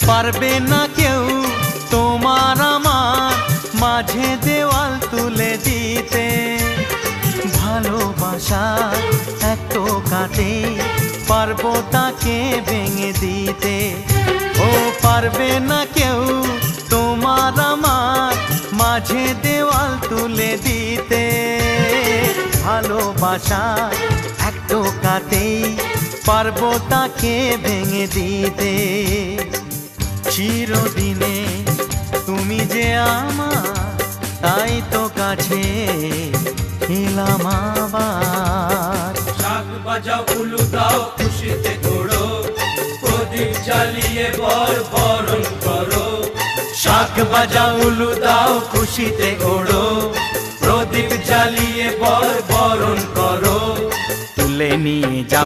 পারবে না কেউ তোমার আমার মাঝে দেওয়াল তুলে দিতে। ভালোবাসা এক টোকাতে পারবো তাকে ভেঙে দিতে। ও পারবে না কেউ তোমার আমার মাঝে দেওয়াল তুলে দিতে। ভালোবাসা এক টোকাতেই পারবো তাকে ভেঙে দিতে। চিরদিনে তুমি যে আমার, তাই তো কাছে এলাম আবার। শাক বাজাও উলু দাও খুশিতে ঘোড়ো, প্রদীপ জ্বালিয়ে বরণ করো। শাক বাজাও উলু দাও খুশিতে ঘোড়ো, প্রদীপ জ্বালিয়ে বরণ করো। তুলে নিয়ে যাও